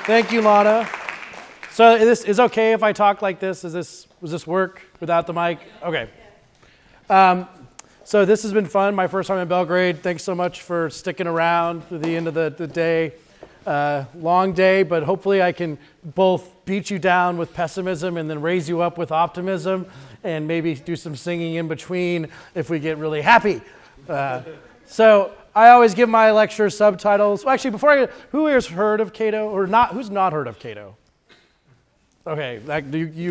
Thank you, Lana. So this is okay if I talk like this? Does this work without the mic? Okay. So this has been fun. My first time in Belgrade. Thanks so much for sticking around to the end of the day. Long day, but hopefully I can both beat you down with pessimism and then raise you up with optimism, and maybe do some singing in between if we get really happy. So I always give my lecture subtitles. Well, actually, before who has heard of Cato or not? Who's not heard of Cato? Okay,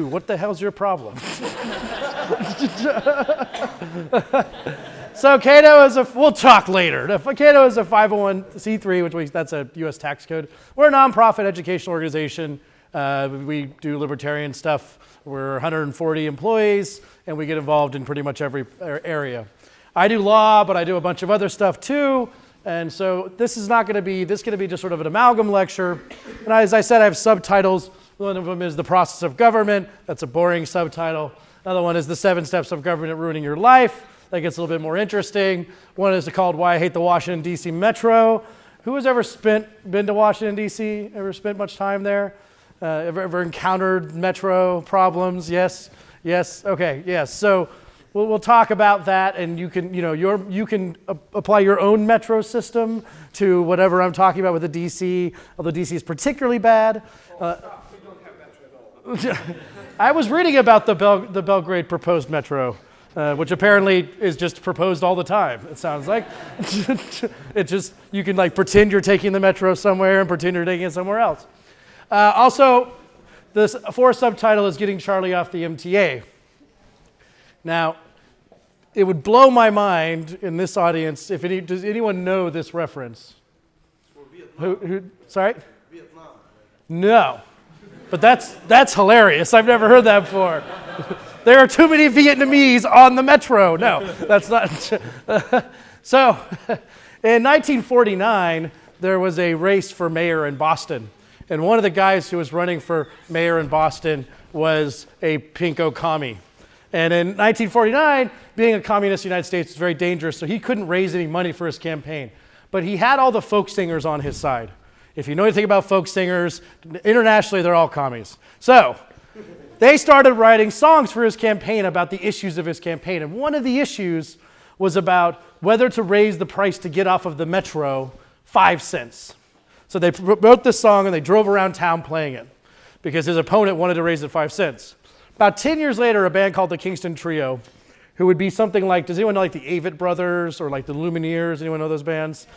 what the hell's your problem? So Cato is we'll talk later. Cato is a 501c3, that's a U.S. tax code. We're a nonprofit educational organization. We do libertarian stuff. We're 140 employees, and we get involved in pretty much every area. I do law, but I do a bunch of other stuff too. And so this is going to be just sort of an amalgam lecture. And as I said, I have subtitles. One of them is The Process of Government. That's a boring subtitle. Another one is The 7 Steps of Government Ruining Your Life. That gets a little bit more interesting. One is called Why I Hate the Washington, D.C. Metro. Who has ever been to Washington, D.C.? Ever spent much time there? Ever encountered metro problems? Yes? Yes? Okay, yes. So we'll talk about that, and you can apply your own metro system to whatever I'm talking about with the D.C., although D.C. is particularly bad. We don't have metro at all. I was reading about the Belgrade proposed metro, which apparently is just proposed all the time, it sounds like. You can like pretend you're taking the metro somewhere and pretend you're taking it somewhere else. Also, this fourth subtitle is Getting Charlie Off the MTA. Now, it would blow my mind in this audience does anyone know this reference? Sorry? Vietnam. No. But that's hilarious. I've never heard that before. There are too many Vietnamese on the metro. No, that's not. So, in 1949, there was a race for mayor in Boston. And one of the guys who was running for mayor in Boston was a pinko commie. And in 1949, being a communist in the United States was very dangerous, so he couldn't raise any money for his campaign. But he had all the folk singers on his side. If you know anything about folk singers, internationally they're all commies. So they started writing songs for his campaign about the issues of his campaign. And one of the issues was about whether to raise the price to get off of the metro 5 cents. So they wrote this song and they drove around town playing it because his opponent wanted to raise it 5 cents. About 10 years later, a band called the Kingston Trio, who would be something like, does anyone know like the Avett Brothers or like the Lumineers? Anyone know those bands?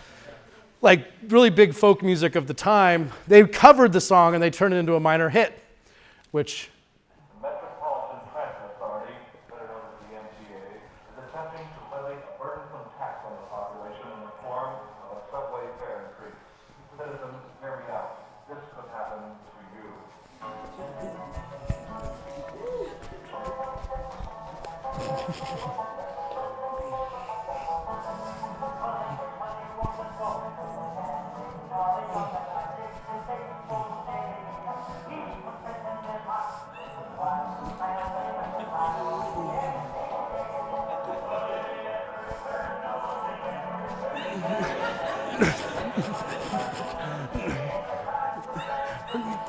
Like really big folk music of the time. They covered the song and they turned it into a minor hit, which The Metropolitan Transit Authority, better known as the MTA, is attempting to levy a burdensome tax on the population in the form of a subway fare increase. Citizens, hear me out. This could happen to you.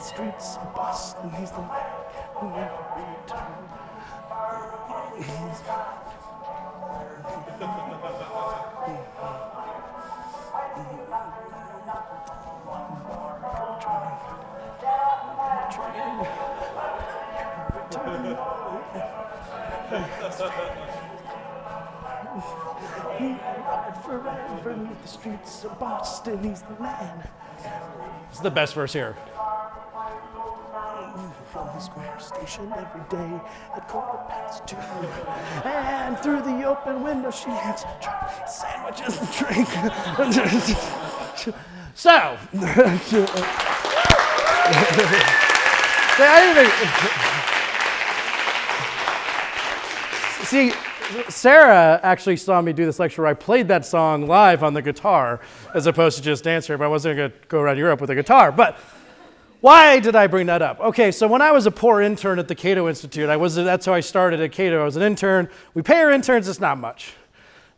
Streets of Boston, he's the man who never returned. He ride forever in the streets of Boston, he's the man. This is the best verse here. From the square station every day at 2:15. And through the open window she hands sandwiches and drink. So, see, Sarah actually saw me do this lecture where I played that song live on the guitar as opposed to just answering, but I wasn't going to go around Europe with a guitar. But why did I bring that up? Okay, so when I was a poor intern at the Cato Institute, that's how I started at Cato. I was an intern. We pay our interns, it's not much,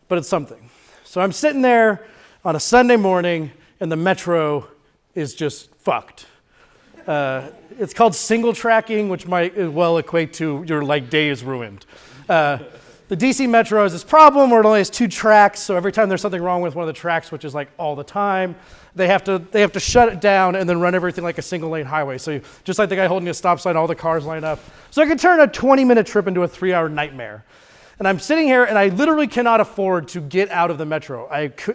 but it's something. So I'm sitting there on a Sunday morning, and the metro is just fucked. It's called single tracking, which might well equate to your day is ruined. The DC Metro has this problem where it only has 2 tracks, so every time there's something wrong with one of the tracks, which is all the time, they have to shut it down and then run everything like a single lane highway. So just like the guy holding a stop sign, all the cars line up. So it can turn a 20-minute trip into a 3-hour nightmare. And I'm sitting here and I literally cannot afford to get out of the Metro.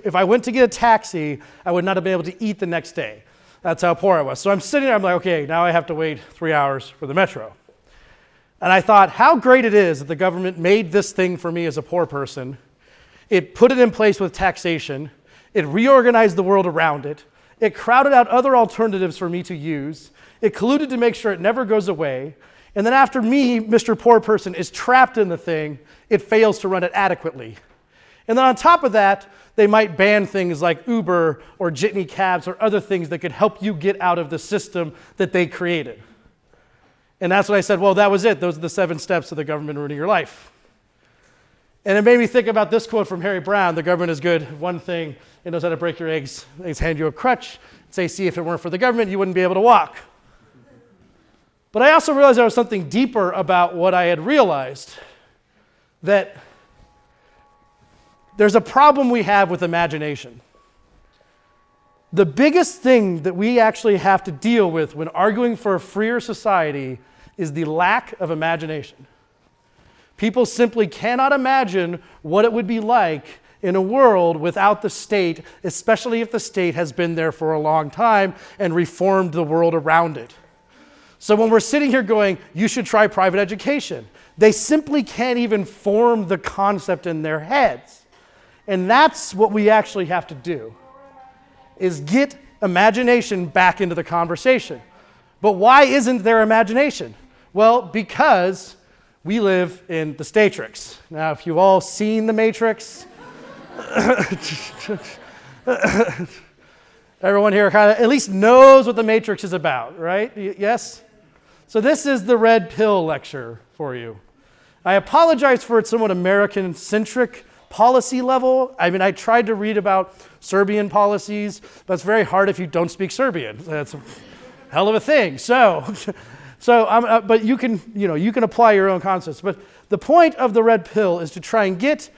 If I went to get a taxi, I would not have been able to eat the next day. That's how poor I was. So I'm sitting there, I'm like, okay, now I have to wait 3 hours for the Metro. And I thought how great it is that the government made this thing for me as a poor person. It put it in place with taxation. It reorganized the world around it. It crowded out other alternatives for me to use. It colluded to make sure it never goes away. And then after me, Mr. Poor Person, is trapped in the thing, it fails to run it adequately. And then on top of that, they might ban things like Uber or jitney cabs or other things that could help you get out of the system that they created. And that's when I said, well, that was it. Those are the 7 steps of the government ruining your life. And it made me think about this quote from Harry Brown: the government is good, one thing, it knows how to break your eggs. They hand you a crutch, say, see, if it weren't for the government, you wouldn't be able to walk. But I also realized there was something deeper about what I had realized, that there's a problem we have with imagination. The biggest thing that we actually have to deal with when arguing for a freer society is the lack of imagination. People simply cannot imagine what it would be like in a world without the state, especially if the state has been there for a long time and reformed the world around it. So when we're sitting here going, you should try private education, they simply can't even form the concept in their heads. And that's what we actually have to do, is get imagination back into the conversation. But why isn't there imagination? Well, because we live in the Statrix. Now, if you've all seen The Matrix, everyone here kind of at least knows what The Matrix is about, right? Yes? So this is the red pill lecture for you. I apologize for its somewhat American-centric policy level. I mean, I tried to read about Serbian policies, but it's very hard if you don't speak Serbian. That's a hell of a thing. But you can apply your own concepts. But the point of the red pill is to try and get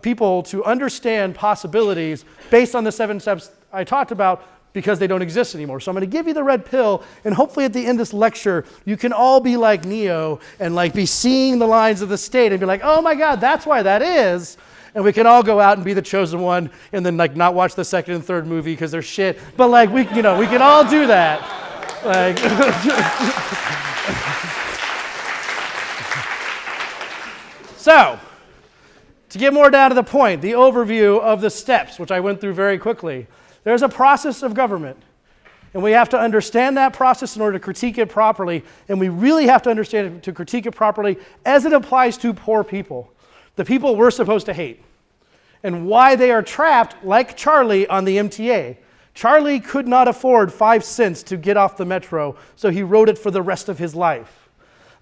people to understand possibilities based on the 7 steps I talked about, because they don't exist anymore. So I'm going to give you the red pill, and hopefully at the end of this lecture, you can all be like Neo and be seeing the lines of the state and be like, oh my God, that's why that is. And we can all go out and be the chosen one and then not watch the 2nd and 3rd movie because they're shit. But we can all do that. So, to get more down to the point, the overview of the steps, which I went through very quickly. There's a process of government, and we have to understand that process in order to critique it properly, and we really have to understand it to critique it properly as it applies to poor people, the people we're supposed to hate, and why they are trapped like Charlie on the MTA. Charlie could not afford 5 cents to get off the Metro, so he rode it for the rest of his life.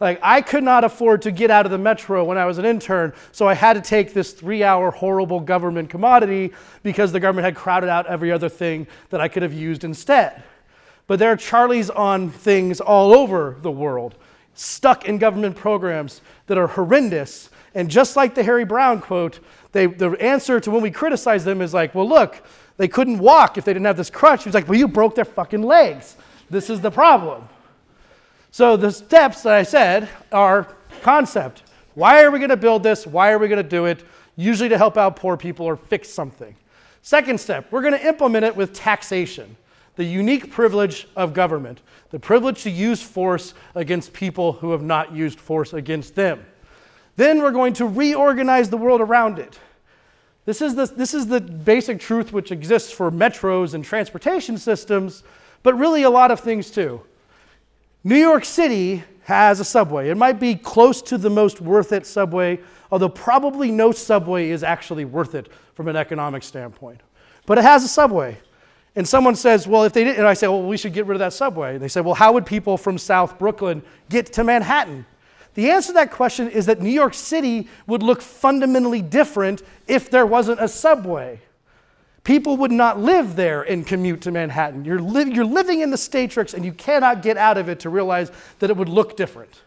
I could not afford to get out of the Metro when I was an intern, so I had to take this 3-hour horrible government commodity because the government had crowded out every other thing that I could have used instead. But there are Charlies on things all over the world, stuck in government programs that are horrendous. And just like the Harry Brown quote, the answer to when we criticize them is well, look, they couldn't walk if they didn't have this crutch. He's like, well, you broke their fucking legs. This is the problem. So the steps that I said are concept. Why are we going to build this? Why are we going to do it? Usually to help out poor people or fix something. Second step, we're going to implement it with taxation, the unique privilege of government, the privilege to use force against people who have not used force against them. Then we're going to reorganize the world around it. This is the basic truth which exists for metros and transportation systems, but really a lot of things too. New York City has a subway. It might be close to the most worth it subway, although probably no subway is actually worth it from an economic standpoint. But it has a subway. And someone says, well, if they didn't, and I say, well, we should get rid of that subway. And they say, well, how would people from South Brooklyn get to Manhattan? The answer to that question is that New York City would look fundamentally different if there wasn't a subway. People would not live there and commute to Manhattan. You're living in the Statrix, and you cannot get out of it to realize that it would look different.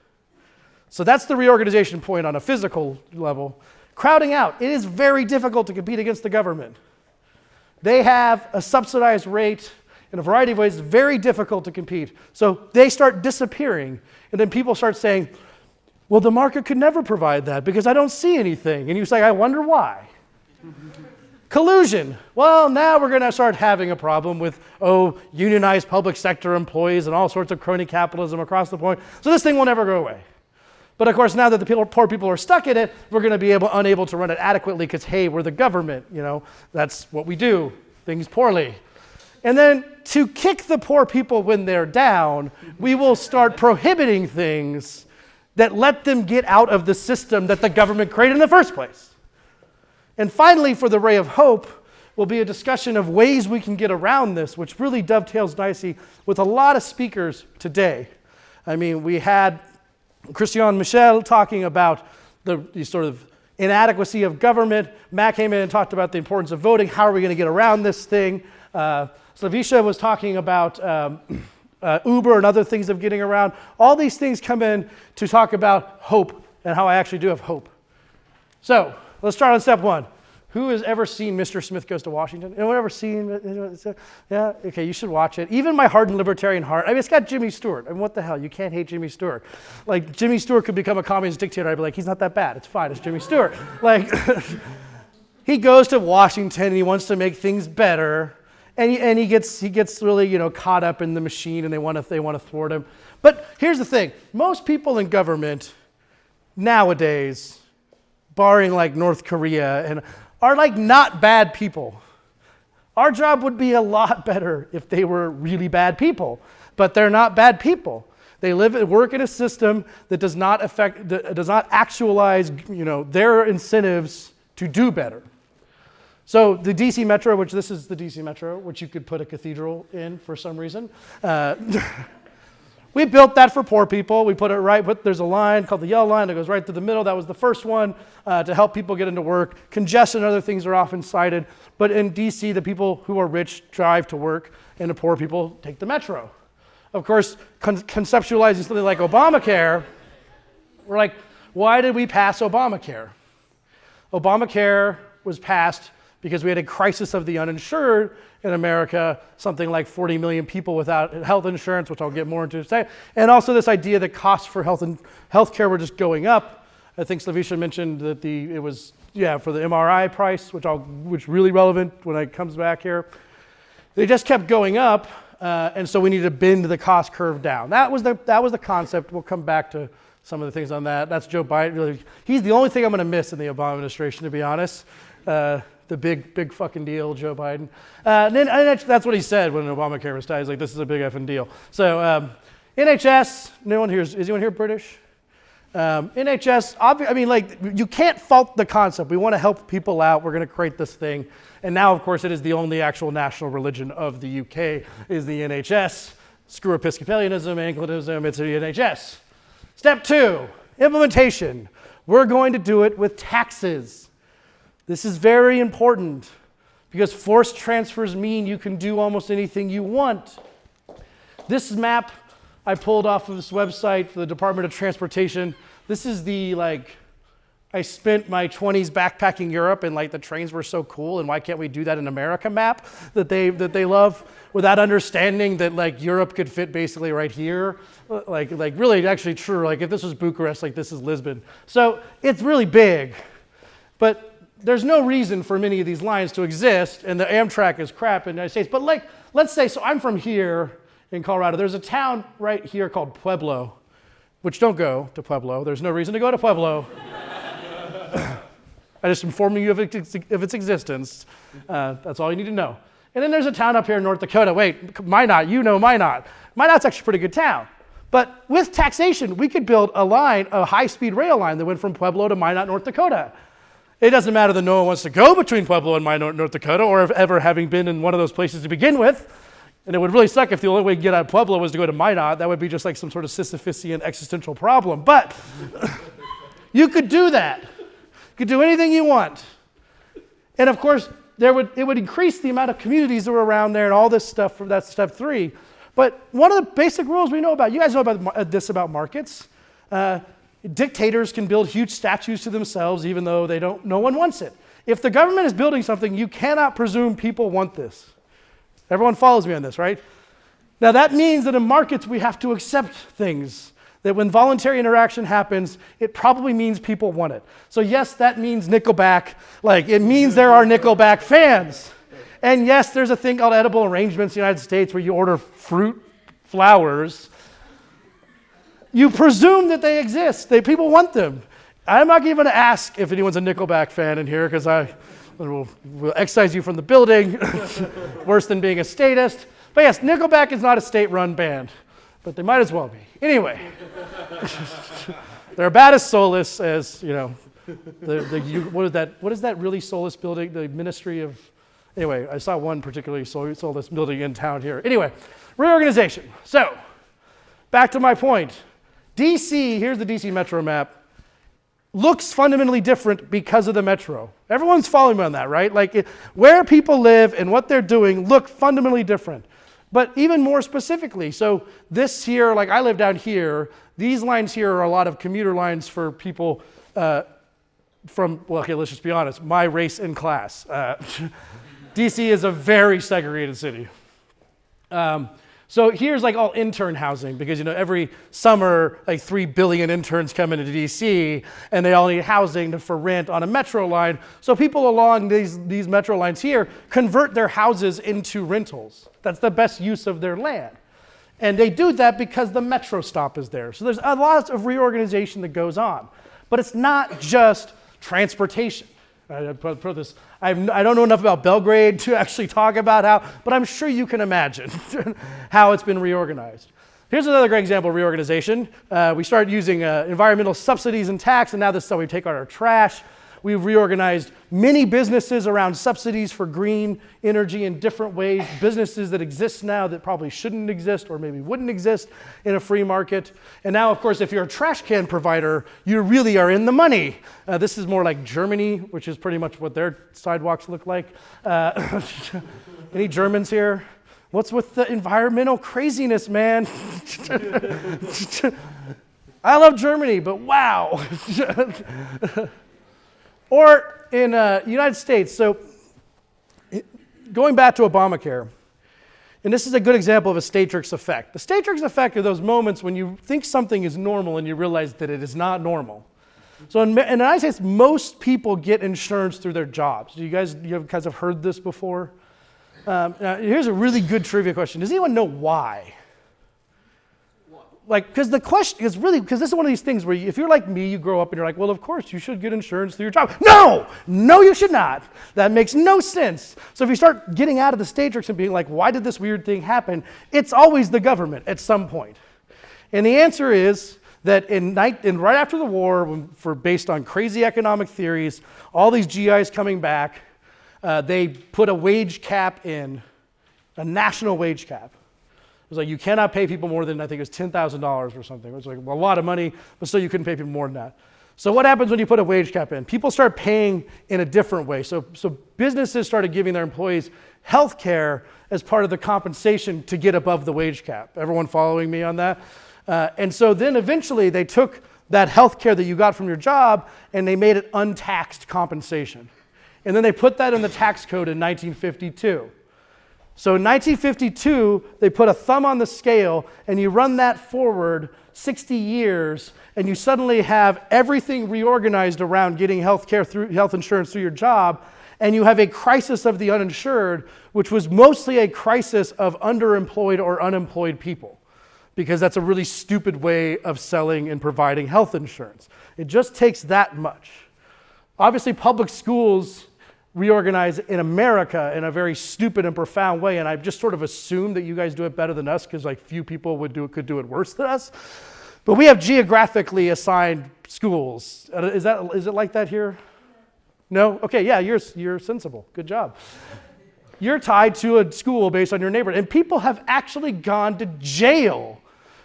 So that's the reorganization point on a physical level. Crowding out. It is very difficult to compete against the government. They have a subsidized rate in a variety of ways. It's very difficult to compete. So they start disappearing. And then people start saying, well, the market could never provide that because I don't see anything. And you say, I wonder why. Collusion. Well, now we're going to start having a problem with, unionized public sector employees and all sorts of crony capitalism across the point. So this thing will never go away. But of course, now that the poor people are stuck in it, we're going to be unable to run it adequately because, hey, we're the government. That's what we do, things poorly. And then to kick the poor people when they're down, we will start prohibiting things that let them get out of the system that the government created in the first place. And finally, for the ray of hope, will be a discussion of ways we can get around this, which really dovetails nicely with a lot of speakers today. I mean, we had Christian Michel talking about the sort of inadequacy of government. Matt came in and talked about the importance of voting. How are we going to get around this thing? Slavisha was talking about Uber and other things of getting around. All these things come in to talk about hope and how I actually do have hope. So let's start on step one. Who has ever seen Mr. Smith Goes to Washington? Anyone ever seen it? Yeah? Okay, you should watch it. Even my hardened libertarian heart. I mean, it's got Jimmy Stewart. I mean, what the hell? You can't hate Jimmy Stewart. Like, Jimmy Stewart could become a communist dictator. I'd be like, he's not that bad. It's fine. It's Jimmy Stewart. Like, he goes to Washington and he wants to make things better. And he gets really, caught up in the machine and they want to thwart him. But here's the thing. Most people in government nowadays, barring like North Korea, are like not bad people. Our job would be a lot better if they were really bad people, but they're not bad people. They work in a system that does not actualize, their incentives to do better. So the DC Metro, this is the DC Metro, which you could put a cathedral in for some reason. We built that for poor people. We put it there's a line called the yellow line that goes right through the middle. That was the first one to help people get into work. Congestion and other things are often cited. But in DC, the people who are rich drive to work and the poor people take the Metro. Of course, conceptualizing something like Obamacare, we're like, why did we pass Obamacare? Obamacare was passed because we had a crisis of the uninsured in America, something like 40 million people without health insurance, which I'll get more into in a second. And also this idea that costs for healthcare were just going up. I think Slavisha mentioned that it was for the MRI price, which really relevant when it comes back here. They just kept going up, and so we need to bend the cost curve down. That was the concept. We'll come back to some of the things on that. That's Joe Biden. Really, he's the only thing I'm going to miss in the Obama administration, to be honest. The big fucking deal, Joe Biden. And that's what he said when Obamacare was tied. He's like, this is a big effing deal. So NHS, is anyone here British? NHS, you can't fault the concept. We want to help people out. We're going to create this thing. And now, of course, it is the only actual national religion of the UK is the NHS. Screw Episcopalianism, Anglicanism, it's the NHS. Step 2, implementation. We're going to do it with taxes. This is very important because forced transfers mean you can do almost anything you want. This map I pulled off of this website for the Department of Transportation. This is I spent my 20s backpacking Europe and the trains were so cool and why can't we do that in America map that they love without understanding that Europe could fit basically right here. Really actually true. If this was Bucharest, this is Lisbon. So it's really big, but there's no reason for many of these lines to exist, and the Amtrak is crap in the United States. But let's say, so I'm from here in Colorado. There's a town right here called Pueblo, which don't go to Pueblo. There's no reason to go to Pueblo. I just informing you of its existence. That's all you need to know. And then there's a town up here in North Dakota. Wait, Minot, Minot. Minot's actually a pretty good town. But with taxation, we could build a high-speed rail line that went from Pueblo to Minot, North Dakota. It doesn't matter that no one wants to go between Pueblo and Minot, North Dakota, or ever having been in one of those places to begin with. And it would really suck if the only way to get out of Pueblo was to go to Minot. That would be just some sort of Sisyphusian existential problem. But you could do that. You could do anything you want. And of course, it would increase the amount of communities that were around there and all this stuff. That's step 3. But one of the basic rules we know about, you guys know about this about markets. Dictators can build huge statues to themselves even though no one wants it. If the government is building something, you cannot presume people want this. Everyone follows me on this, right? Now that means that in markets we have to accept things. That when voluntary interaction happens, it probably means people want it. So yes, that means Nickelback. Like, it means there are Nickelback fans. And yes, there's a thing called edible arrangements in the United States where you order fruit, flowers. You presume that they exist, that people want them. I'm not even going to ask if anyone's a Nickelback fan in here because I will excise you from the building. Worse than being a statist. But yes, Nickelback is not a state-run band, but they might as well be. Anyway, they're about as soulless as, what is that really soulless building? The Ministry of, anyway, I saw one particularly soulless building in town here. Anyway, reorganization. So, back to my point. DC, here's the DC Metro map, looks fundamentally different because of the Metro. Everyone's following me on that, right? Like, where people live and what they're doing look fundamentally different. But even more specifically, so this here, like I live down here, these lines here are a lot of commuter lines for people from, well, okay, let's just be honest, my race and class. DC is a very segregated city. So here's like all intern housing because, every summer, like 3 billion interns come into DC and they all need housing for rent on a metro line. So people along these metro lines here convert their houses into rentals. That's the best use of their land. And they do that because the metro stop is there. So there's a lot of reorganization that goes on. But it's not just transportation. I don't know enough about Belgrade to actually talk about how, but I'm sure you can imagine how it's been reorganized. Here's another great example of reorganization. We started using environmental subsidies and tax, and now this is how we take out our trash. We've reorganized many businesses around subsidies for green energy in different ways, businesses that exist now that probably shouldn't exist or maybe wouldn't exist in a free market. And now, of course, if you're a trash can provider, you really are in the money. This is more like Germany, which is pretty much what their sidewalks look like. Any Germans here? What's with the environmental craziness, man? I love Germany, but wow. Or in the United States, so going back to Obamacare, and this is a good example of a Statrix effect. The Statrix effect are those moments when you think something is normal and you realize that it is not normal. So in the United States, most people get insurance through their jobs. You guys have heard this before? Now, here's a really good trivia question. Does anyone know why? Like, because the question is really, because this is one of these things where if you're like me, you grow up and you're like, well, of course, you should get insurance through your job. No, you should not. That makes no sense. So if you start getting out of the Statrix and being like, why did this weird thing happen? It's always the government at some point. And the answer is that right after the war, based on crazy economic theories, all these GIs coming back, they put a wage cap in, a national wage cap. It was like you cannot pay people more than, I think it was $10,000 or something. It was like a lot of money, but still you couldn't pay people more than that. So what happens when you put a wage cap in? People start paying in a different way. So businesses started giving their employees health care as part of the compensation to get above the wage cap. Everyone following me on that? And so then eventually they took that health care that you got from your job and they made it untaxed compensation. And then they put that in the tax code in 1952. So in 1952, they put a thumb on the scale, and you run that forward 60 years, and you suddenly have everything reorganized around getting health insurance through your job, and you have a crisis of the uninsured, which was mostly a crisis of underemployed or unemployed people, because that's a really stupid way of selling and providing health insurance. It just takes that much. Obviously, public schools reorganize in America in a very stupid and profound way, and I've just sort of assumed that you guys do it better than us because like few people could do it worse than us. But we have geographically assigned schools. Is it like that here? No? Okay, yeah, you're sensible. Good job. You're tied to a school based on your neighborhood, and people have actually gone to jail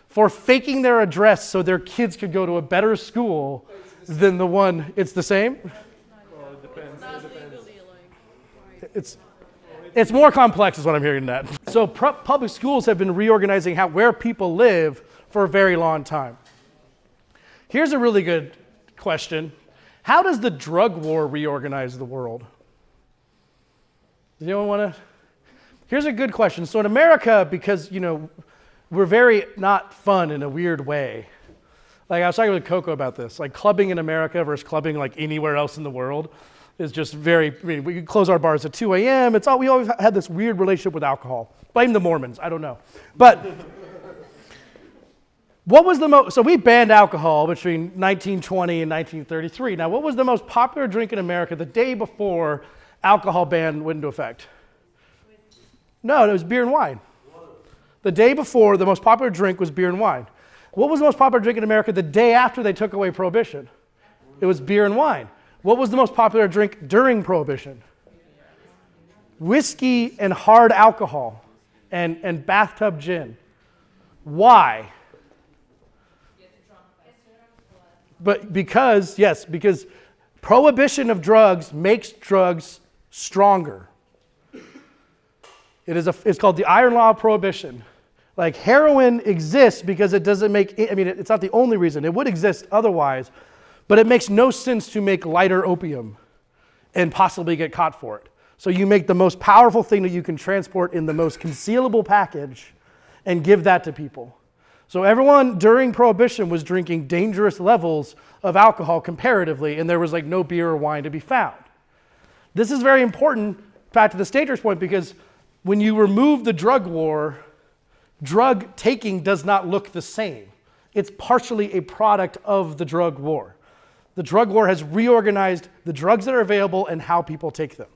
for faking their address so their kids could go to a better school than the one. It's the same? It's more complex is what I'm hearing that. So public schools have been reorganizing where people live for a very long time. Here's a really good question. How does the drug war reorganize the world? Does anyone want to? Here's a good question. So in America, because, we're very not fun in a weird way. Like I was talking with Coco about this, like clubbing in America versus clubbing like anywhere else in the world is just we could close our bars at 2 a.m. We always had this weird relationship with alcohol. Blame the Mormons, I don't know. But what was so we banned alcohol between 1920 and 1933. Now, what was the most popular drink in America the day before alcohol ban went into effect? No, it was beer and wine. The day before, the most popular drink was beer and wine. What was the most popular drink in America the day after they took away Prohibition? It was beer and wine. What was the most popular drink during Prohibition? Whiskey and hard alcohol and bathtub gin. Why? Because prohibition of drugs makes drugs stronger. It's called the iron law of prohibition. Like heroin exists because it doesn't it's not the only reason. It would exist otherwise, but it makes no sense to make lighter opium and possibly get caught for it. So you make the most powerful thing that you can transport in the most concealable package and give that to people. So everyone during Prohibition was drinking dangerous levels of alcohol comparatively, and there was like no beer or wine to be found. This is very important, back to the Statrix point, because when you remove the drug war, drug taking does not look the same. It's partially a product of the drug war. The drug war has reorganized the drugs that are available and how people take them.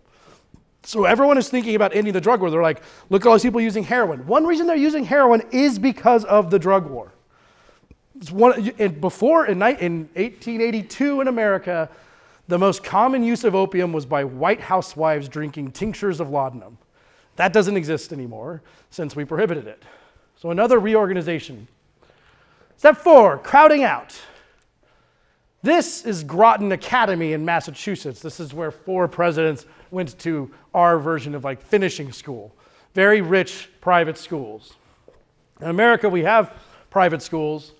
So everyone is thinking about ending the drug war. They're like, look at all these people using heroin. One reason they're using heroin is because of the drug war. In 1882 in America, the most common use of opium was by white housewives drinking tinctures of laudanum. That doesn't exist anymore since we prohibited it. So another reorganization. Step 4, crowding out. This is Groton Academy in Massachusetts. This is where 4 presidents went to our version of like finishing school. Very rich private schools. In America, we have private schools,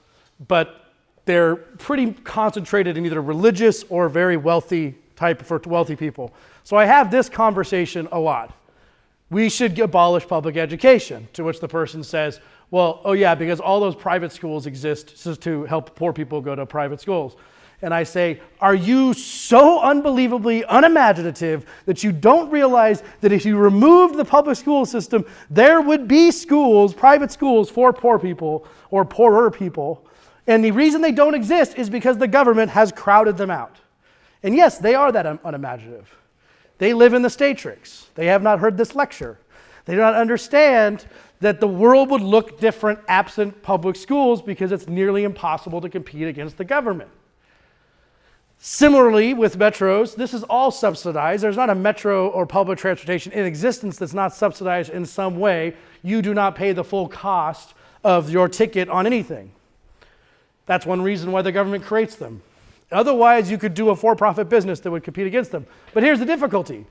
but they're pretty concentrated in either religious or very wealthy type for wealthy people. So I have this conversation a lot. We should abolish public education, to which the person says, well, oh yeah, because all those private schools exist to help poor people go to private schools. And I say, are you so unbelievably unimaginative that you don't realize that if you removed the public school system, there would be schools, private schools for poor people or poorer people. And the reason they don't exist is because the government has crowded them out. And yes, they are that unimaginative. They live in the Statrix. They have not heard this lecture. They do not understand that the world would look different absent public schools because it's nearly impossible to compete against the government. Similarly, with metros, this is all subsidized. There's not a metro or public transportation in existence that's not subsidized in some way. You do not pay the full cost of your ticket on anything. That's one reason why the government creates them. Otherwise, you could do a for-profit business that would compete against them. But here's the difficulty.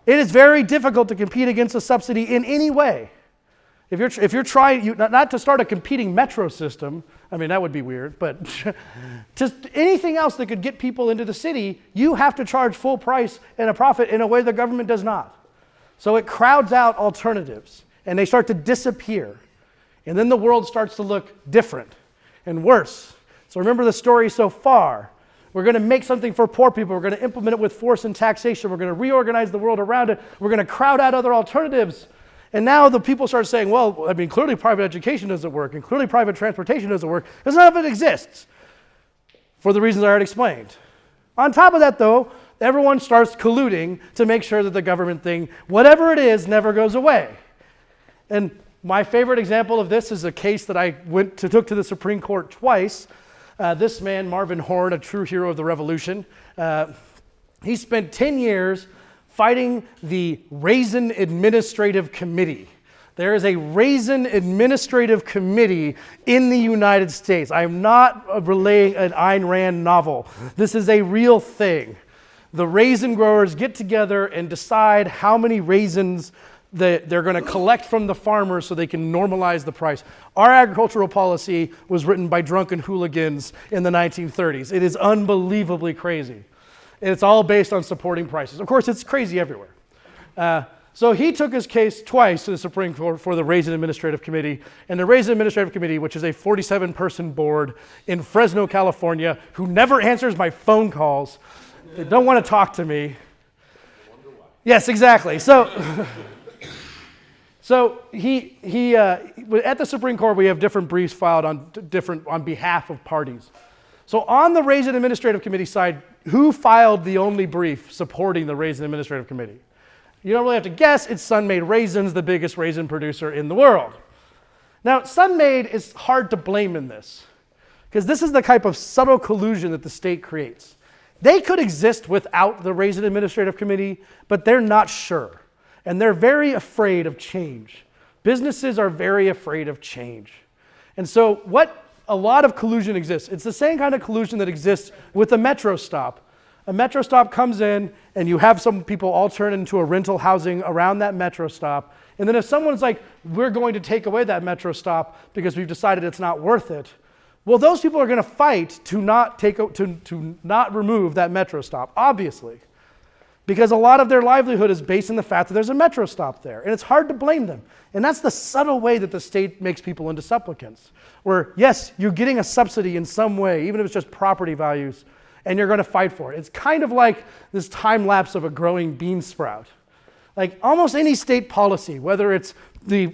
It is very difficult to compete against a subsidy in any way. If you're trying, not to start a competing metro system, I mean, that would be weird, but just anything else that could get people into the city, you have to charge full price and a profit in a way the government does not. So it crowds out alternatives, and they start to disappear. And then the world starts to look different and worse. So remember the story so far. We're going to make something for poor people. We're going to implement it with force and taxation. We're going to reorganize the world around it. We're going to crowd out other alternatives. And now the people start saying, well, I mean, clearly private education doesn't work, and clearly private transportation doesn't work, because none of it exists, for the reasons I already explained. On top of that, though, everyone starts colluding to make sure that the government thing, whatever it is, never goes away. And my favorite example of this is a case that I took to the Supreme Court twice. This man, Marvin Horn, a true hero of the revolution, he spent 10 years fighting the Raisin Administrative Committee. There is a Raisin Administrative Committee in the United States. I am not relaying an Ayn Rand novel. This is a real thing. the raisin growers get together and decide how many raisins that they're going to collect from the farmers so they can normalize the price. Our agricultural policy was written by drunken hooligans in the 1930s. It is unbelievably crazy. And it's all based on supporting prices. Of course, it's crazy everywhere. So he took his case twice to the Supreme Court for the Raisin Administrative Committee. And the Raisin Administrative Committee, which is a 47-person board in Fresno, California, who never answers my phone calls. They don't want to talk to me. Yes, exactly. So he at the Supreme Court, we have different briefs filed on behalf of parties. So on the Raisin Administrative Committee side, who filed the only brief supporting the Raisin Administrative Committee? You don't really have to guess. It's Sun-Maid Raisins, the biggest raisin producer in the world. Now, Sun-Maid is hard to blame in this, because this is the type of subtle collusion that the state creates. They could exist without the Raisin Administrative Committee, but they're not sure. And they're very afraid of change. Businesses are very afraid of change. And so a lot of collusion exists. It's the same kind of collusion that exists with a metro stop. A metro stop comes in, and you have some people all turn into a rental housing around that metro stop. And then if someone's like, we're going to take away that metro stop because we've decided it's not worth it, well, those people are going to fight to not remove that metro stop, obviously. Because a lot of their livelihood is based on the fact that there's a metro stop there. And it's hard to blame them. And that's the subtle way that the state makes people into supplicants. Where, yes, you're getting a subsidy in some way, even if it's just property values, and you're going to fight for it. It's kind of like this time lapse of a growing bean sprout. Like almost any state policy, whether it's the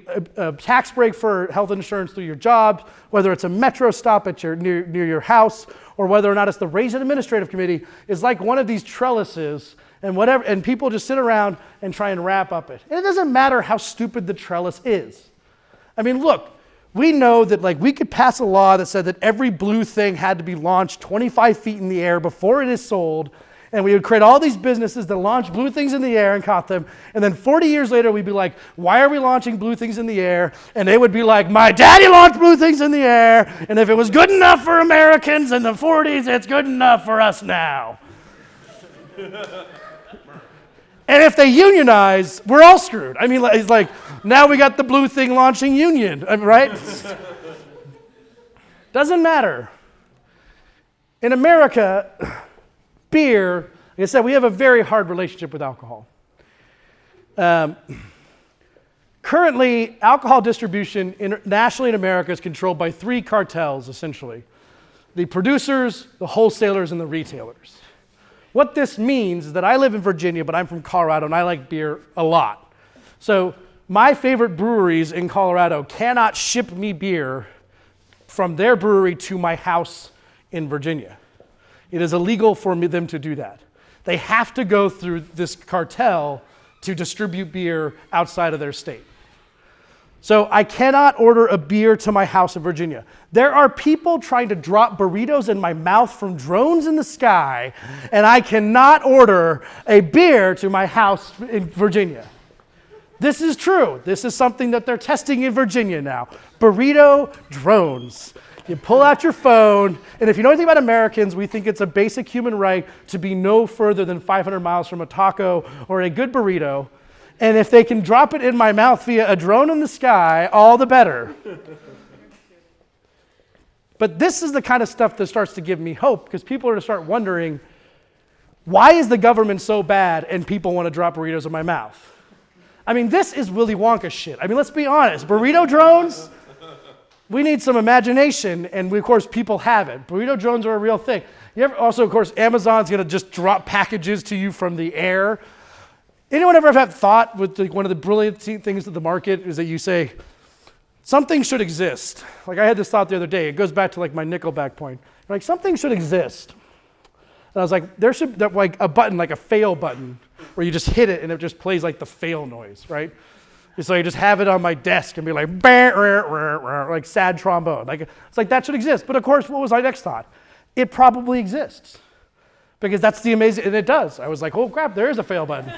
tax break for health insurance through your job, whether it's a metro stop at near your house, or whether or not it's the Raisin Administrative Committee, is like one of these trellises, and people just sit around and try and wrap up it. And it doesn't matter how stupid the trellis is. I mean, look, we know that we could pass a law that said that every blue thing had to be launched 25 feet in the air before it is sold, and we would create all these businesses that launch blue things in the air and caught them, and then 40 years later we'd be like, why are we launching blue things in the air? And they would be like, my daddy launched blue things in the air, and if it was good enough for Americans in the 40s, it's good enough for us now. And if they unionize, we're all screwed. I mean, it's like, now we got the blue thing launching union, right? Doesn't matter. In America, beer, like I said, we have a very hard relationship with alcohol. Currently, alcohol distribution nationally in America is controlled by 3 cartels, essentially. The producers, the wholesalers, and the retailers. What this means is that I live in Virginia, but I'm from Colorado, and I like beer a lot. So my favorite breweries in Colorado cannot ship me beer from their brewery to my house in Virginia. It is illegal for them to do that. They have to go through this cartel to distribute beer outside of their state. So I cannot order a beer to my house in Virginia. There are people trying to drop burritos in my mouth from drones in the sky, and I cannot order a beer to my house in Virginia. This is true. This is something that they're testing in Virginia now. Burrito drones. You pull out your phone, and if you know anything about Americans, we think it's a basic human right to be no further than 500 miles from a taco or a good burrito. And if they can drop it in my mouth via a drone in the sky, all the better. But this is the kind of stuff that starts to give me hope, because people are going to start wondering, why is the government so bad and people want to drop burritos in my mouth? I mean, this is Willy Wonka shit. I mean, let's be honest. Burrito drones, we need some imagination, and of course, people have it. Burrito drones are a real thing. Also, of course, Amazon's going to just drop packages to you from the air. Anyone ever have thought with one of the brilliant things of the market is that you say, something should exist. Like I had this thought the other day. It goes back to my Nickelback point. Like something should exist. And I was like, there should be a button, like a fail button, where you just hit it and it just plays like the fail noise, right? So you just have it on my desk and be like, like sad trombone. It's like that should exist. But of course, what was my next thought? It probably exists. Because that's the amazing, and it does. I was like, oh crap, there is a fail button.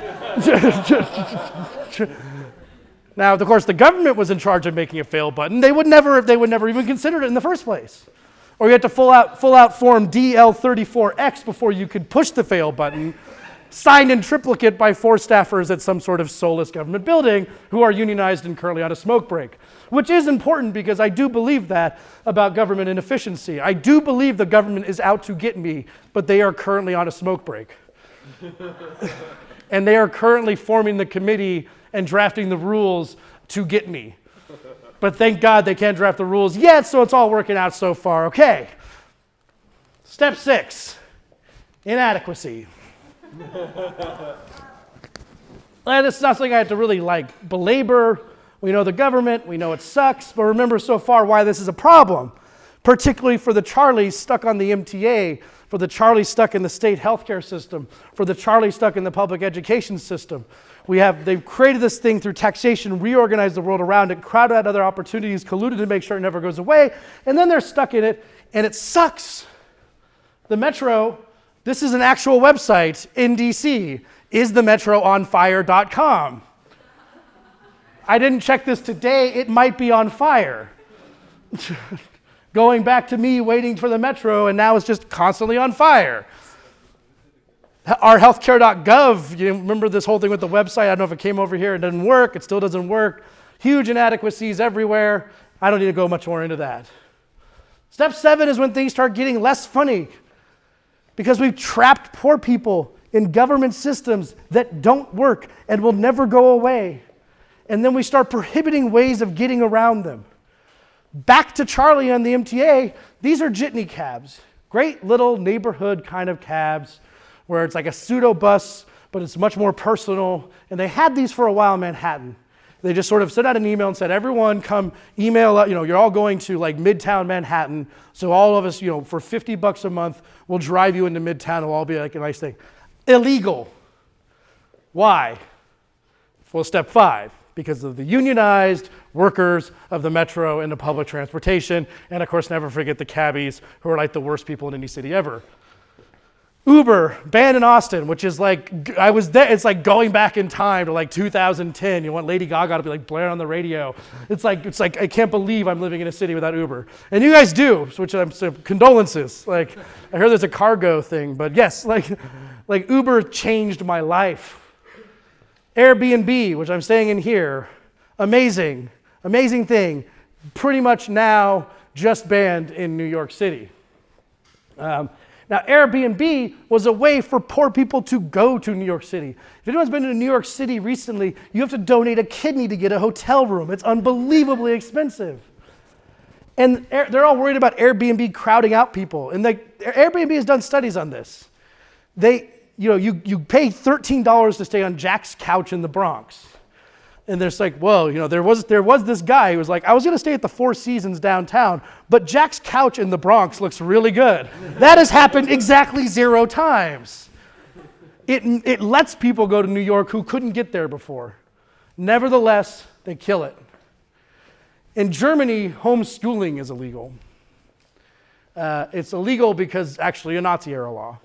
Now, of course, the government was in charge of making a fail button. They would never even consider it in the first place. Or you had to full out form DL34X before you could push the fail button. signed in triplicate by 4 staffers at some sort of soulless government building who are unionized and currently on a smoke break. Which is important because I do believe that about government inefficiency. I do believe the government is out to get me, but they are currently on a smoke break. And they are currently forming the committee and drafting the rules to get me. But thank God they can't draft the rules yet, so it's all working out so far. Okay. Step 6, inadequacy. That's nothing I have to really belabor. We know the government, we know it sucks, but remember so far why this is a problem, particularly for the Charlies stuck on the MTA, for the Charlies stuck in the state healthcare system, for the Charlies stuck in the public education system. They've created this thing through taxation, reorganized the world around it, crowded out other opportunities, colluded to make sure it never goes away, and then they're stuck in it, and it sucks. The Metro, this is an actual website in DC, isthemetroonfire.com. I didn't check this today, it might be on fire. Going back to me waiting for the Metro, and now it's just constantly on fire. Our healthcare.gov, you remember this whole thing with the website? I don't know if it came over here, it doesn't work, it still doesn't work. Huge inadequacies everywhere. I don't need to go much more into that. Step 7 is when things start getting less funny because we've trapped poor people in government systems that don't work and will never go away. And then we start prohibiting ways of getting around them. Back to Charlie on the MTA, these are jitney cabs. Great little neighborhood kind of cabs where it's like a pseudo bus, but it's much more personal. And they had these for a while in Manhattan. They just sort of sent out an email and said, everyone come email, you're all going to like Midtown Manhattan. So all of us, for $50 a month, we'll drive you into Midtown. It'll all be like a nice thing. Illegal. Why? Well, step 5. Because of the unionized workers of the Metro and the public transportation. And of course, never forget the cabbies who are like the worst people in any city ever. Uber, banned in Austin, which is like, I was there, it's like going back in time to like 2010. You want Lady Gaga to be like blaring on the radio. It's like, I can't believe I'm living in a city without Uber. And you guys do, which I'm so condolences. Like, I heard there's a cargo thing, but yes, like Uber changed my life. Airbnb, which I'm staying in here, amazing thing, pretty much now just banned in New York City. Now, Airbnb was a way for poor people to go to New York City. If anyone's been to New York City recently, you have to donate a kidney to get a hotel room. It's unbelievably expensive. And they're all worried about Airbnb crowding out people. And Airbnb has done studies on this. You pay $13 to stay on Jack's couch in the Bronx. And there's like, whoa, there was this guy who was like, I was going to stay at the Four Seasons downtown, but Jack's couch in the Bronx looks really good. That has happened exactly 0 times. It lets people go to New York who couldn't get there before. Nevertheless, they kill it. In Germany, homeschooling is illegal. It's illegal because actually a Nazi-era law.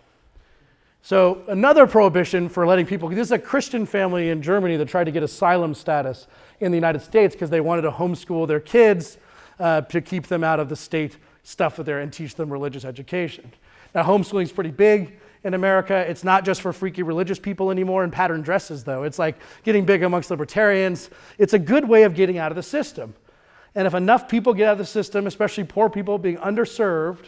So another prohibition for letting people, this is a Christian family in Germany that tried to get asylum status in the United States because they wanted to homeschool their kids to keep them out of the state stuff and teach them religious education. Now homeschooling is pretty big in America. It's not just for freaky religious people anymore in patterned dresses though. It's like getting big amongst libertarians. It's a good way of getting out of the system. And if enough people get out of the system, especially poor people being underserved,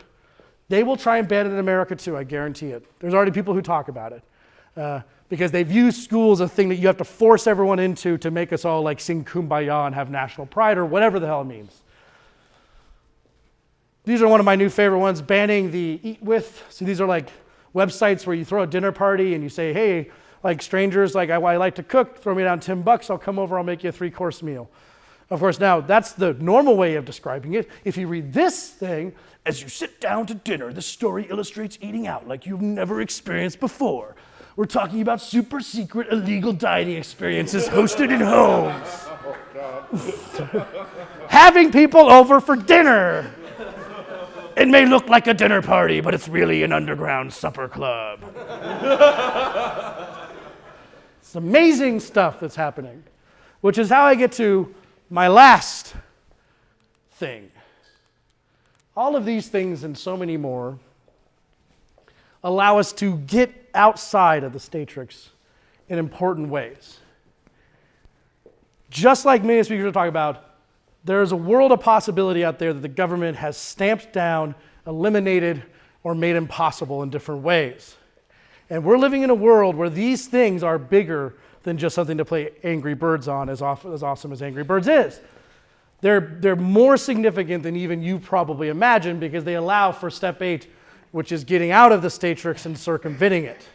they will try and ban it in America too, I guarantee it. There's already people who talk about it. Because they've used school as a thing that you have to force everyone into to make us all like sing Kumbaya and have national pride or whatever the hell it means. These are one of my new favorite ones, banning the Eat With. So these are like websites where you throw a dinner party and you say, hey, like strangers, like I like to cook, throw me down $10, I'll come over, I'll make you a 3-course meal. Of course, now that's the normal way of describing it. If you read this thing, as you sit down to dinner, the story illustrates eating out like you've never experienced before. We're talking about super secret illegal dining experiences hosted in homes. Having people over for dinner. It may look like a dinner party, but it's really an underground supper club. It's amazing stuff that's happening, which is how I get to my last thing. All of these things and so many more allow us to get outside of the Statrix in important ways. Just like many speakers are talking about, there's a world of possibility out there that the government has stamped down, eliminated, or made impossible in different ways. And we're living in a world where these things are bigger than just something to play Angry Birds on, as awesome as Angry Birds is. They're more significant than even you probably imagine, because they allow for step 8, which is getting out of the Statrix and circumventing it.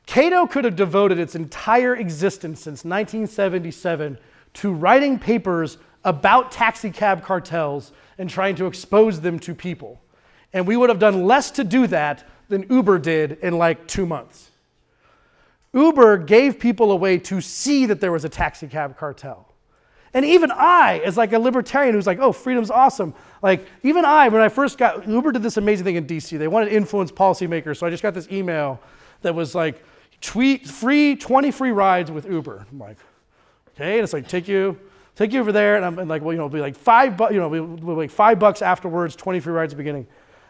Cato could have devoted its entire existence since 1977 to writing papers about taxi cab cartels and trying to expose them to people. And we would have done less to do that than Uber did in like 2 months. Uber gave people a way to see that there was a taxi cab cartel. And even I, as like a libertarian who's like, oh, freedom's awesome. Like, even I, when I first got, Uber did this amazing thing in DC. They wanted to influence policymakers. So I just got this email that was like, tweet free, 20 free rides with Uber. I'm like, okay. And it's like, take you over there. And I'm like, well, it'll be like $5, it'll be like $5 afterwards, 20 free rides at the beginning.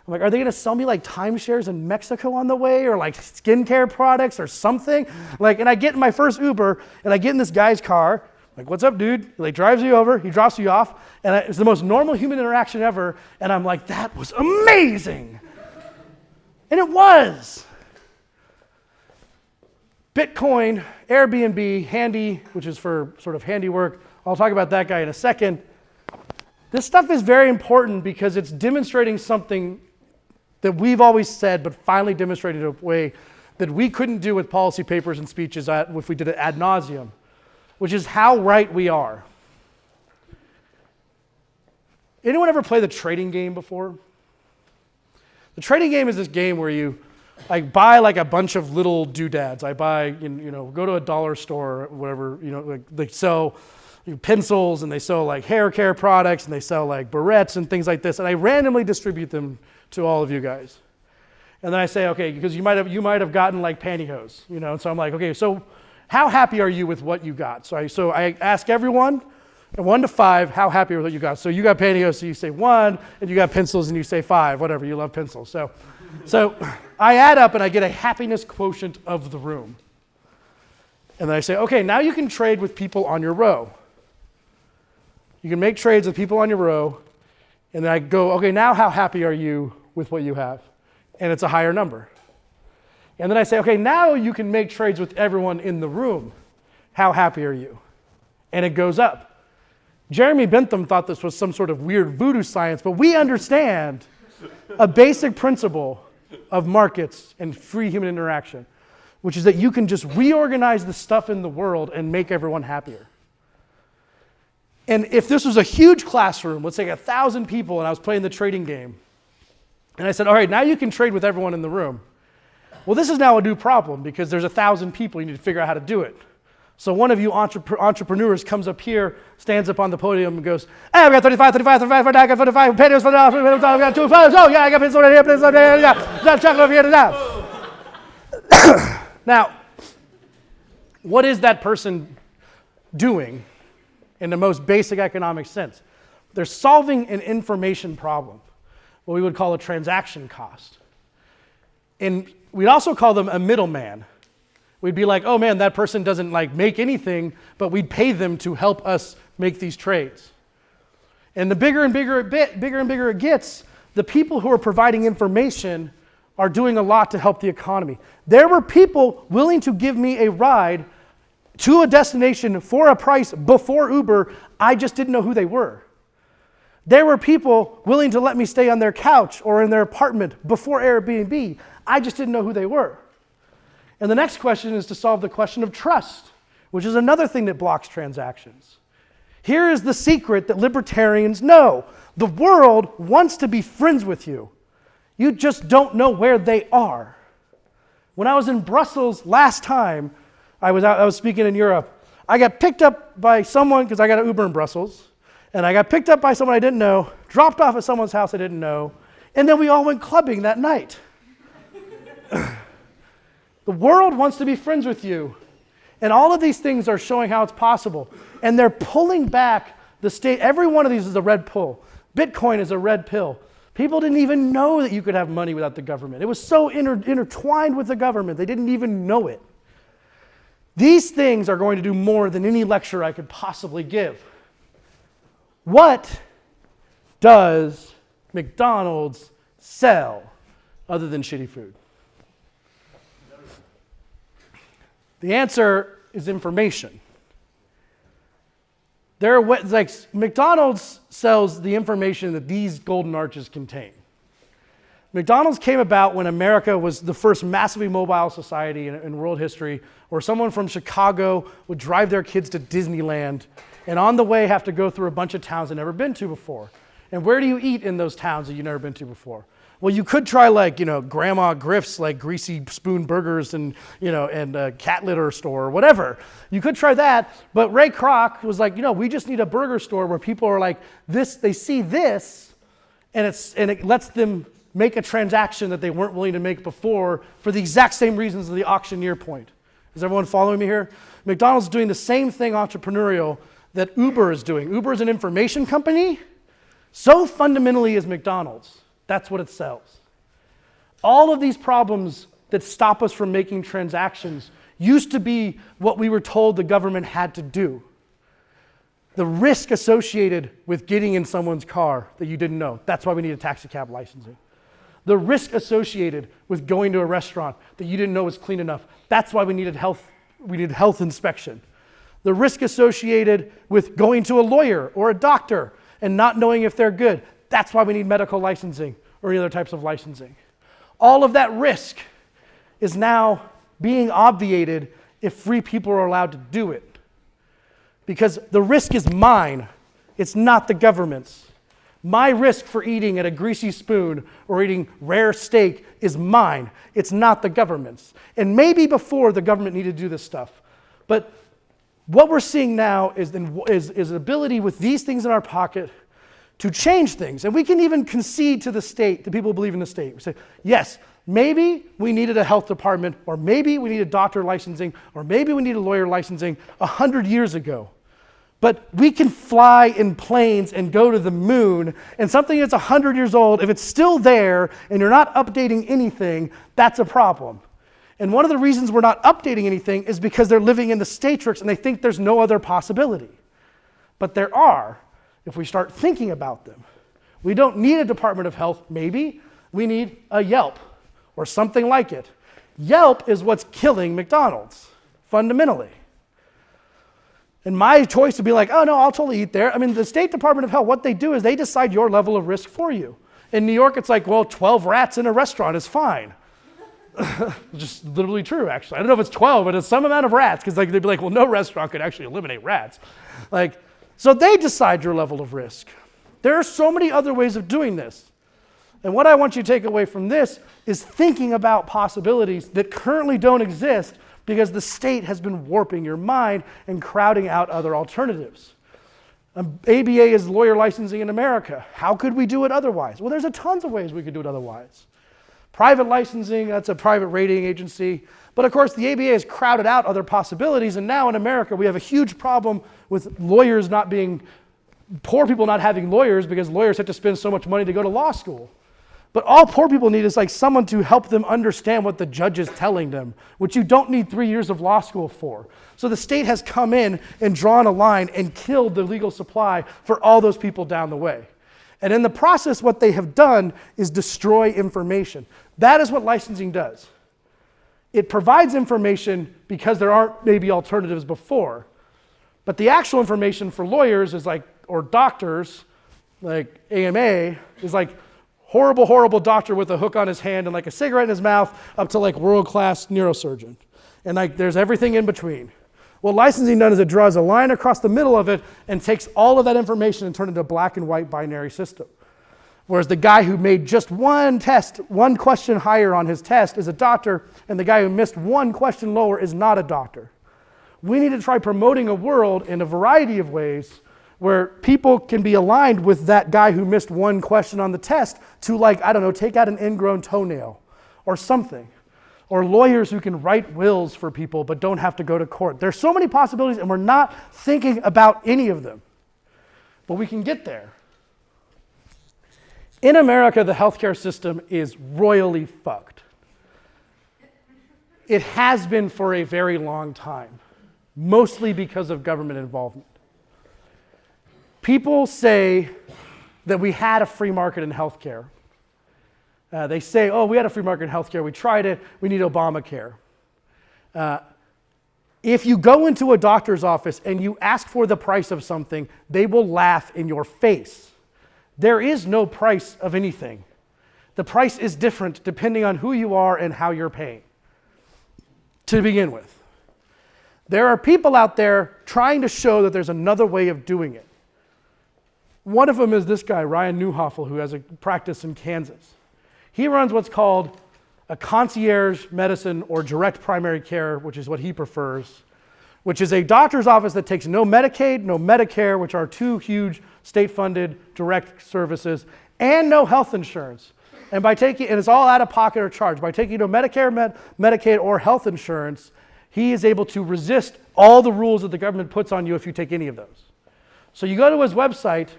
I'm like, are they going to sell me like timeshares in Mexico on the way, or like skincare products or something? Like, and I get in my first Uber and I get in this guy's car. Like, what's up, dude? He like drives you over, he drops you off, and it's the most normal human interaction ever. And I'm like, that was amazing. And it was. Bitcoin, Airbnb, Handy, which is for sort of handiwork. I'll talk about that guy in a second. This stuff is very important because it's demonstrating something that we've always said, but finally demonstrated in a way that we couldn't do with policy papers and speeches if we did it ad nauseum, which is how right we are. Anyone ever play the trading game before? The trading game is this game where you buy like a bunch of little doodads. I buy, go to a dollar store or whatever, like they sell pencils and they sell like hair care products and they sell like barrettes and things like this. And I randomly distribute them to all of you guys. And then I say, okay, because you might have gotten like pantyhose, and so I'm like, okay, so how happy are you with what you got? So I ask everyone, 1 to 5, how happy with what you got? So you got pantyhose, so you say 1, and you got pencils, and you say 5, whatever, you love pencils. So I add up, and I get a happiness quotient of the room. And then I say, okay, now you can trade with people on your row. You can make trades with people on your row, and then I go, okay, now how happy are you with what you have? And it's a higher number. And then I say, okay, now you can make trades with everyone in the room. How happy are you? And it goes up. Jeremy Bentham thought this was some sort of weird voodoo science, but we understand a basic principle of markets and free human interaction, which is that you can just reorganize the stuff in the world and make everyone happier. And if this was a huge classroom, let's say 1,000 people, and I was playing the trading game, and I said, all right, now you can trade with everyone in the room. Well, this is now a new problem because there's 1,000 people. You need to figure out how to do it. So one of you entrepreneurs comes up here, stands up on the podium and goes, hey, I've got 35, I got 45, pennies for the I got 2 phones. Oh, yeah, I got pencil right here, pencil there, yeah, chocolate over here, now. Now, what is that person doing in the most basic economic sense? They're solving an information problem, what we would call a transaction cost. And we'd also call them a middleman. We'd be like, oh man, that person doesn't like make anything, but we'd pay them to help us make these trades. And the bigger and bigger it gets, the people who are providing information are doing a lot to help the economy. There were people willing to give me a ride to a destination for a price before Uber. I just didn't know who they were. There were people willing to let me stay on their couch or in their apartment before Airbnb. I just didn't know who they were. And the next question is to solve the question of trust, which is another thing that blocks transactions. Here is the secret that libertarians know. The world wants to be friends with you. You just don't know where they are. When I was in Brussels last time, I was speaking in Europe. I got picked up by someone, because I got an Uber in Brussels, and I got picked up by someone I didn't know, dropped off at someone's house I didn't know, and then we all went clubbing that night. The world wants to be friends with you. And all of these things are showing how it's possible. And they're pulling back the state. Every one of these is a red pill. Bitcoin is a red pill. People didn't even know that you could have money without the government. It was so intertwined with the government, they didn't even know it. These things are going to do more than any lecture I could possibly give. What does McDonald's sell other than shitty food? The answer is information. McDonald's sells the information that these golden arches contain. McDonald's came about when America was the first massively mobile society in world history, where someone from Chicago would drive their kids to Disneyland and on the way have to go through a bunch of towns they've never been to before. And where do you eat in those towns that you've never been to before? Well, you could try Grandma Griff's greasy spoon burgers and a cat litter store or whatever. You could try that, but Ray Kroc was like, we just need a burger store where people are like this, they see this, and it lets them make a transaction that they weren't willing to make before for the exact same reasons of the auctioneer point. Is everyone following me here? McDonald's is doing the same thing entrepreneurial that Uber is doing. Uber is an information company. So fundamentally is McDonald's. That's what it sells. All of these problems that stop us from making transactions used to be what we were told the government had to do. The risk associated with getting in someone's car that you didn't know. That's why we need a taxi cab licensing. The risk associated with going to a restaurant that you didn't know was clean enough. That's why we needed health inspection. The risk associated with going to a lawyer or a doctor and not knowing if they're good. That's why we need medical licensing or any other types of licensing. All of that risk is now being obviated if free people are allowed to do it. Because the risk is mine. It's not the government's. My risk for eating at a greasy spoon or eating rare steak is mine. It's not the government's. And maybe before the government needed to do this stuff. But what we're seeing now is an ability with these things in our pocket to change things. And we can even concede to the state, the people who believe in the state. We say, yes, maybe we needed a health department, or maybe we needed doctor licensing, or maybe we needed lawyer licensing 100 years ago. But we can fly in planes and go to the moon, and something that's 100 years old, if it's still there and you're not updating anything, that's a problem. And one of the reasons we're not updating anything is because they're living in the Statrix and they think there's no other possibility. But there are, if we start thinking about them. We don't need a Department of Health, maybe. We need a Yelp or something like it. Yelp is what's killing McDonald's, fundamentally. And my choice to be like, oh no, I'll totally eat there. I mean, the State Department of Health, what they do is they decide your level of risk for you. In New York, it's like, well, 12 rats in a restaurant is fine. Just literally true, actually. I don't know if it's 12, but it's some amount of rats, because they'd be like, well, no restaurant could actually eliminate rats. So they decide your level of risk. There are so many other ways of doing this. And what I want you to take away from this is thinking about possibilities that currently don't exist because the state has been warping your mind and crowding out other alternatives. ABA is lawyer licensing in America. How could we do it otherwise? Well, there's tons of ways we could do it otherwise. Private licensing, that's a private rating agency. But of course, the ABA has crowded out other possibilities, and now in America, we have a huge problem with lawyers not being, poor people not having lawyers because lawyers have to spend so much money to go to law school. But all poor people need is someone to help them understand what the judge is telling them, which you don't need 3 years of law school for. So the state has come in and drawn a line and killed the legal supply for all those people down the way. And in the process, what they have done is destroy information. That is what licensing does. It provides information because there aren't maybe alternatives before. But the actual information for lawyers is or doctors, like AMA, is horrible, horrible doctor with a hook on his hand and a cigarette in his mouth up to world-class neurosurgeon. And there's everything in between. What licensing does is it draws a line across the middle of it and takes all of that information and turns it into a black and white binary system. Whereas the guy who made just one test, one question higher on his test is a doctor, and the guy who missed one question lower is not a doctor. We need to try promoting a world in a variety of ways where people can be aligned with that guy who missed one question on the test to take out an ingrown toenail or something. Or lawyers who can write wills for people but don't have to go to court. There's so many possibilities and we're not thinking about any of them. But we can get there. In America, the healthcare system is royally fucked. It has been for a very long time, mostly because of government involvement. People say that we had a free market in healthcare. They say, oh, we had a free market in healthcare, we tried it, we need Obamacare. If you go into a doctor's office and you ask for the price of something, they will laugh in your face. There is no price of anything. The price is different depending on who you are and how you're paying, to begin with. There are people out there trying to show that there's another way of doing it. One of them is this guy, Ryan Neuhoffel, who has a practice in Kansas. He runs what's called a concierge medicine or direct primary care, which is what he prefers, which is a doctor's office that takes no Medicaid, no Medicare, which are two huge state-funded direct services, and no health insurance. And it's all out of pocket or charged. By taking no Medicare, Medicaid, or health insurance, he is able to resist all the rules that the government puts on you if you take any of those. So you go to his website,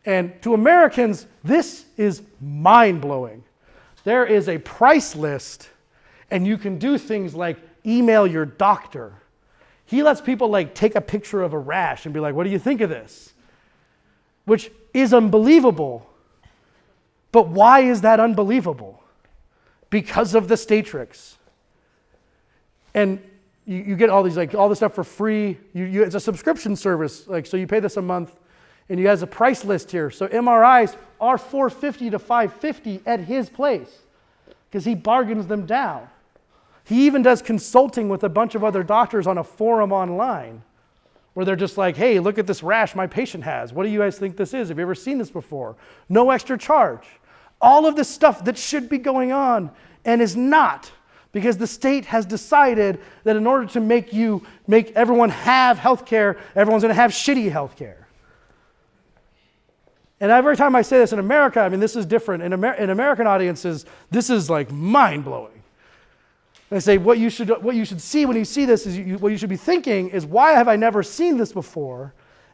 and to Americans, this is mind-blowing. There is a price list, and you can do things like email your doctor. He lets people like take a picture of a rash and be like, what do you think of this? Which is unbelievable. But why is that unbelievable? Because of the Statrix. And you get all these, like all this stuff for free. It's a subscription service, like so you pay this a month, and he has a price list here. So MRIs are $450 to $550 at his place because he bargains them down. He even does consulting with a bunch of other doctors on a forum online where they're just like, hey, look at this rash my patient has. What do you guys think this is? Have you ever seen this before? No extra charge. All of this stuff that should be going on and is not, because the state has decided that in order to make everyone have health care, everyone's going to have shitty health care. And every time I say this in America, I mean, this is different. In American audiences, this is like mind-blowing. They say what you should see when you see this is what you should be thinking is, why have I never seen this before?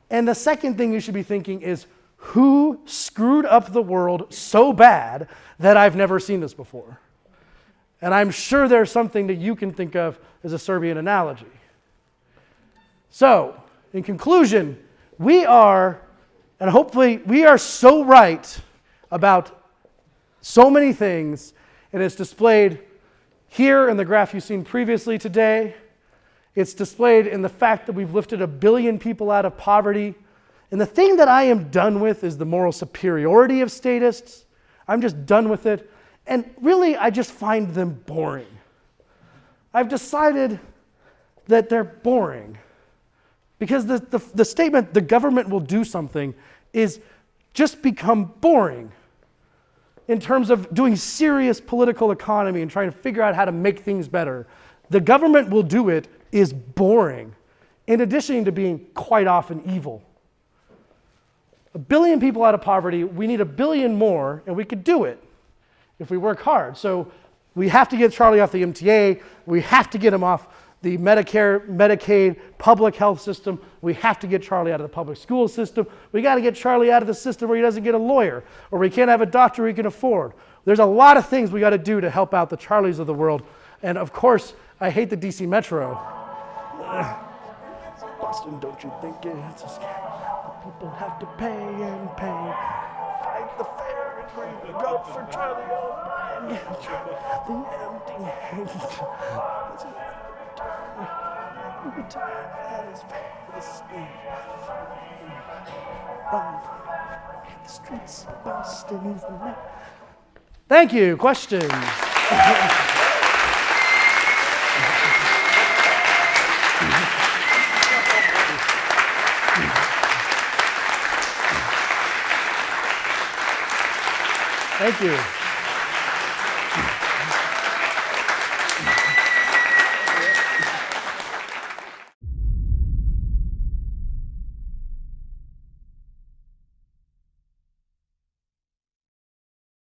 And the second thing you should be thinking is, who screwed up the world so bad that I've never seen this before? And I'm sure there's something that you can think of as a Serbian analogy. So, in conclusion, we are so right about so many things, and it's displayed here in the graph you've seen previously today. It's displayed in the fact that we've lifted 1 billion people out of poverty. And the thing that I am done with is the moral superiority of statists. I'm just done with it. And really, I just find them boring. I've decided that they're boring. Because the statement, the government will do something, is just become boring in terms of doing serious political economy and trying to figure out how to make things better. The government will do it is boring, in addition to being quite often evil. 1 billion people out of poverty, we need 1 billion more, and we could do it if we work hard. So we have to get Charlie off the MTA, we have to get him off the Medicare, Medicaid, public health system. We have to get Charlie out of the public school system. We got to get Charlie out of the system where he doesn't get a lawyer, or we can't have a doctor he can afford. There's a lot of things we got to do to help out the Charlies of the world. And of course, I hate the DC Metro. Boston, don't you think it's a scam? People have to pay and pay. Fight the fair and free. Go for Charlie O'Brien. The empty hand. The streets of Boston is the night. Thank you. Questions? Thank you.